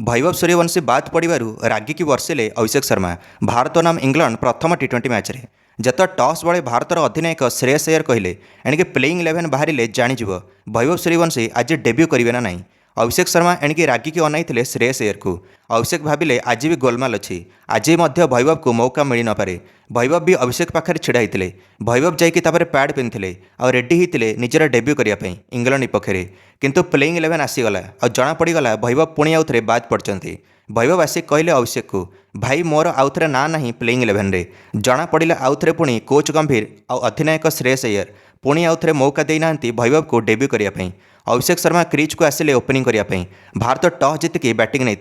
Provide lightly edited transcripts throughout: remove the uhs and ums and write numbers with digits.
वैभव सूर्यवंशी बाद पड़ू रागिकी वर्षिले अभिषेक शर्मा। भारत नाम इंग्लैंड प्रथम टी20 मैच रे जत टॉस बड़े भारतर अधिनायक श्रेयस अय्यर कहले एणिके प्लेइंग 11 बाहर जाणीज वैभव सूर्यवंशी आज डेब्यू करेंगे ना नहीं। अभिषेक शर्मा एणिके रागिकी अनाई श्रेयस अय्यर को। अभिषेक भाविले आज भी गोलमाल अच्छी, आज वैभव को मौका मिल न पारे। वैभव भी अभिषेक पाखे छिड़ा होते। वैभव जाकि पैड पिंधे आ रेडी होते निजर डेब्यू करने इंग्लैंड विपक्ष में, किंतु प्लेइंग 11 आसीगला और जना पड़गला वैभव पुणी आउ थे बाद पड़ते। वैभव आसिक कहले अभिषेक को, भाई मोर आउ थे ना ना प्लेइंग 11 रे जना पड़ा आउ थे पुणी कोच गंभीर और अधिनायक श्रेयस अय्यर पुणी आउ थे मौका देना वैभव को डेब्यू करने। अभिषेक शर्मा क्रिज को आसिले ओपनिंग करने। भारत टॉस जीतिकी बैटिंग नहीं।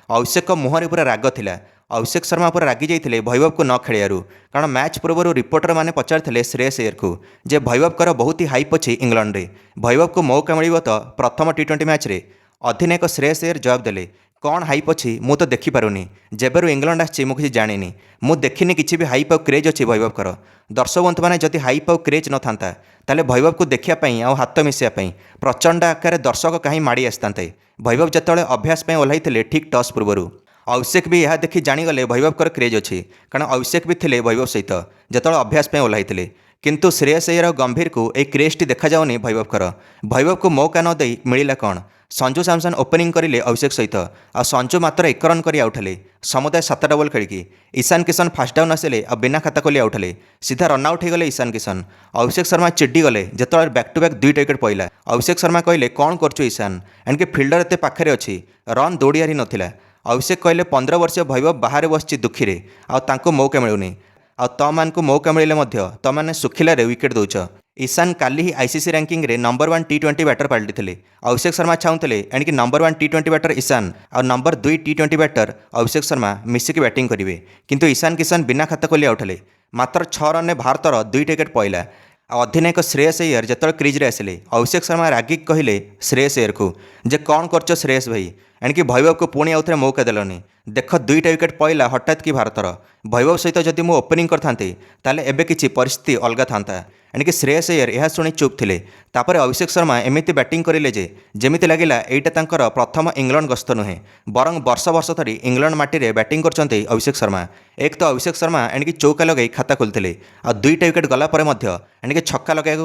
अभिषेक मुहर पूरा राग था। अभिषेक शर्मा पर रागी जाते वैभव को न खेलू, कारण मैच पूर्व रिपोर्टर मैंने पचार श्रेयस अय्यर को जे वैभव बहुत ही हाइप अच्छी इंग्लैंड रे, वैभव को मौका मिल तो प्रथम टी20 मैच रे। अधिनायक श्रेयस अय्यर जवाब देले, कौन हाइप अच्छी मु तो देखिपारूनी, जेबेरू इंग्लैंड आसी मुझे जानी मु देखनी किसी भी हाइप और क्रेज अच्छी वैभव। दर्शक बंधु मैंने जदि हाइप और क्रेज न था ताले वैभव को देखापी आ हाथ मिसापी प्रचंड आकार दर्शक कहीं माड़ी आसते। वैभव जिते अभ्यास ओह्लैते ठीक टॉस पूर्व अभिषेक भी यह देखि जाणीगले वैभव क्रेज अच्छी, कारण अभिषेक भी थे वैभव सहित जिते अभ्यास ओह्लैते। किंतु श्रेयस अय्यर और गंभीर को एक क्रेजटी देखा जाऊनी वैभव को मौका न दे मिला कौन। संजू सैमसन ओपनिंग करें अभिषेक सहित आ संजू मात्र 1 रन कर आउटले समुदाय 7 डबल खेलिकी। ईशान किशन फास्ट डाउन आसिले आ बिना खाता खोली आउटले सीधा रन आउट होगले ईशान किशन। अभिषेक शर्मा चिड़ी गले जिते बैक टू बैक 2 विकेट पड़ा। अभिषेक शर्मा कहले कौन कर ईशान, एणिके फिल्डर एत पाखे अच्छी रन दौड़ियार नाला। अभिषेक कहले 15 वर्षीय वैभव बाहर बसची दुखी रे आउ मौका मिलूनी आ तुमको मौका मिले तुमने सुखिलारे विकेट दौच। ईशान काली ही आईसीसी रैंकिंग रे नंबर 1 टी20 बैटर पलटि। अभिषेक शर्मा चाहूले एणिके नंबर 1 टी20 बैटर ईशान और नंबर 2 टी20 बैटर अभिषेक शर्मा मिसिक बैटिंग करेंगे, किंतु ईशान किशन बिना खाता खोली आउटले मात्र 6 रन भारतर 2 विकेट पड़ा। अधिनायक श्रेयस अय्यर जिते क्रिज्रे आसिले अभिषेक शर्मा रागिक कहले श्रेयस अय्यर को जे कौन कर श्रेयस भाई, एणिके वैभव को पुणी आउ थे मौका देलनी। देख 2टा विकेट पड़ा हठात कि भारतर वैभव सहित जदि मु ओपनिंग करते ताले एबे किछि परिस्थिति अलग था। एणिके श्रेयस अय्यर यह शुणी चुप थे। तापर अभिषेक शर्मा एमती बैटिंग करें जे जमी लगिला यहाँ प्रथम इंग्लैंड गस्त नुहे, बरं वर्ष वर्ष धरी इंग्लैंड माटी बैटिंग करते अभिषेक शर्मा। एक तो अभिषेक शर्मा एणिके चौका लगे खाता खोलते आ 2टा विकेट गलापर एणिके छक्का लगे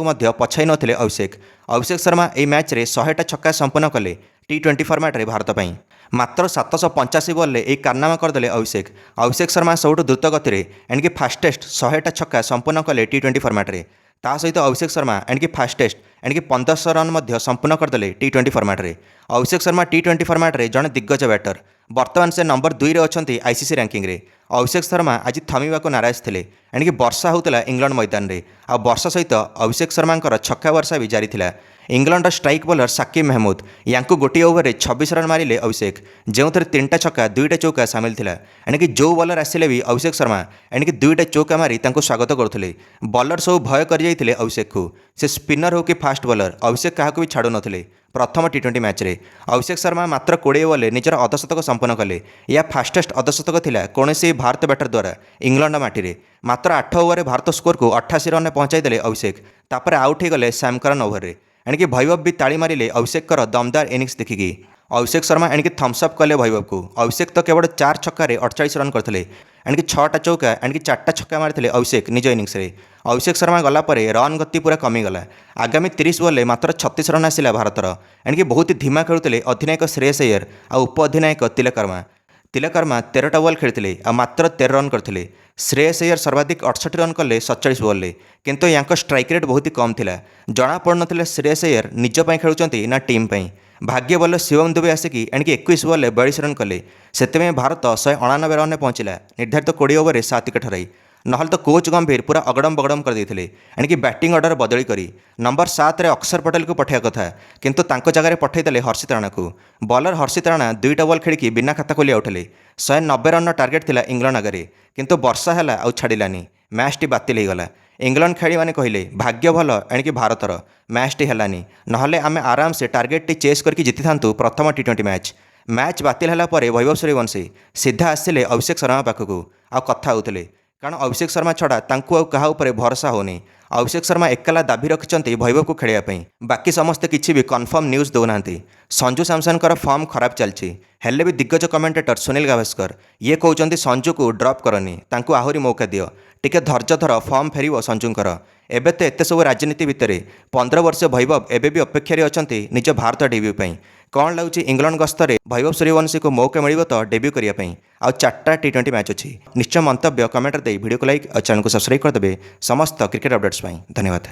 पछाई नथिले अभिषेक। अभिषेक शर्मा यह मैच रे 100टा छक्का संपूर्ण कले टी20 फर्माट रे भारत ପାଇଁ। मात्र 785 बॉल एक कारनामा करदे अभिषेक। अभिषेक शर्मा सबुठ द्रुत गति में एणिके फास्टेस्ट 100टा छक्का संपूर्ण कले टी20 फर्माट रे। ता सहित अभिषेक शर्मा एणिके फास्टेस्ट एणिके 1500 रन संपूर्ण करदे टी20 फर्माट रे। अभिषेक शर्मा टी20 फर्माट रे जड़े दिग्गज बैटर, बर्तमान से नंबर 2 रे अच्छी आईसीसी रैंकिंग रे। अभिषेक शर्मा आज थमिबा को नाराज थे, एणिके वर्षा होता इंग्लैंड मैदान रे आ वर्षा सहित अभिषेक शर्मा छक्का वर्षा भी जारी थिला। England strike bowler Saqib Mahmood यांकु गोटे ओवर 26 रन मारिले अभिषेक, जो 3टा छक्का 2टा चौका सामिल थिला। एणिके जो बॉलर आसिले भी अभिषेक शर्मा एणिके 2टा चौका मारी स्वागत करुले। बॉलर सब भय कर जाइथिले अभिषेक को, से स्पिनर हो कि फास्ट बॉलर अभिषेक क्या भी छाड़ू नथिले। प्रथम टी20 मैच रे अभिषेक शर्मा मात्र 20 बॉल निजर अर्धशतक संपन्न कले। यह फास्टेस्ट अर्धशतक थिला कौन भारत बैटर द्वारा इंग्लैंड माटी रे। मात्र 8 ओवर भारत स्कोर को 88 रन पहुंचाई देले अभिषेक, तापर आउट हो गले सैम करन ओवर रे। एणिके वैभव भी ताली मारिले अभिषेक दमदार इनिंग्स देखिकी। अभिषेक शर्मा एणिके थम्सअप कले वैभव को। अभिषेक तो केवल 4 छक्का 48 रन करते, एणिके 6टा चौका एणिके 4टा छक्का मारिते अभिषेक निज इनिंग्स रे। अभिषेक शर्मा गलापर रन गति पूरा कमीगला। आगामी 30 बॉल मात्र 36 रन आसिला भारतर। एणिके बहुत धीमा खेलुते अधिनायक श्रेयस अय्यर आ उप अधिनायक तिलक वर्मा 13टा बॉल खेलते आ मात्र 13 रन करते। श्रेयस अय्यर सर्वाधिक 68 रन कले 47 बॉल रे, किंतु यांक स्ट्राइक रेट बहुत ही कम थिला। जना पड़न श्रेयस अय्यर निज पई खेलुचंती ना टीम पई। भाग्य बॉलर शिवम दुबे आसिकी एणिके 21 बॉल 42 रन कले, से भारत 199 रन पहुंचला निर्धारित 20 ओवर 7 विकेट हराई। नहल तो कोच गंभीर पूरा अगड़म बगड़म कर देते, एणिके बैटिंग ऑर्डर बदली करी नंबर 7 रे अक्षर पटेल को पठाया कथा, किंतु तांको जगह पठाईदे हर्षित राणा को। बॉलर हर्षित राणा 2टा बॉल खेलिकी बिना खाता खोली आउटले। 190 रन टार्गेट थिला इंग्लैंड आगे, किंतु वर्षा है आउ छाड़ानी, मैचटी बातिल होगला। इंग्लैंड खेली मैंने कहले भाग्य भल एणिके भारतर मैचटी हैलानी, नहले आमे आराम से टार्गेट चेस करके जीति थांतु प्रथम टी20 मैच बातिल होला परे वैभव सूर्यवंशी सीधा आसिले अभिषेक शर्मा पाखक आ कथा होते, कारण अभिषेक शर्मा छड़ा तांकु आ कहा ऊपर भरोसा होनी। ଅଭିଷେକ ଶର୍ମା ଏକଲା ଦାବି ରଖିଛନ୍ତି ଭୈଭବକୁ ଖେଳିବା ପାଇଁ। ବାକି ସମସ୍ତେ କିଛି ବି କନଫର୍ମ ନ୍ୟୁଜ୍ ଦେଉନାହାନ୍ତି। ସଞ୍ଜୁ ସାମସନଙ୍କର ଫର୍ମ ଖରାପ ଚାଲିଛି। ହେଲେ ବି ଦିଗ୍ଗଜ କମେଣ୍ଟେଟର ସୁନୀଲ ଗାଭାସ୍କର ଇଏ କହୁଛନ୍ତି ସଞ୍ଜୁକୁ ଡ୍ରପ୍ କରନି, ତାଙ୍କୁ ଆହୁରି ମୌକା ଦିଅ, ଟିକେ ଧୈର୍ଯ୍ୟ ଧର, ଫର୍ମ ଫେରିବ ସଞ୍ଜୁଙ୍କର। ଏବେ ତ ଏତେ ସବୁ ରାଜନୀତି ଭିତରେ 15 ବର୍ଷୀୟ ଭୈଭବ ଏବେ ବି ଅପେକ୍ଷାରେ ଅଛନ୍ତି ନିଜ ଭାରତ ଡେବ୍ୟୁ ପାଇଁ। କ'ଣ ଲାଗୁଛି ଇଂଲଣ୍ଡ ଗସ୍ତରେ ଭୈଭବ ସୂର୍ଯ୍ୟବଂଶୀଙ୍କୁ ମୌକା ମିଳିବ ତ ଡେବ୍ୟୁ କରିବା ପାଇଁ? ଆଉ 4ଟା T20 ମ୍ୟାଚ୍ ଅଛି। ନିଶ୍ଚୟ ମନ୍ତବ୍ୟ କମେଣ୍ଟରେ ଦେଇ ଭିଡ଼ିଓକୁ ଲାଇକ୍ ଆଉ ଚ୍ୟାନେଲକୁ ସବସ୍କ୍ରାଇବ୍ କରିଦେବେ ସମସ୍ତ କ୍ରିକେଟ୍ ଅପଡେଟ୍ସ ପାଇଁ। ଧନ୍ୟବାଦ।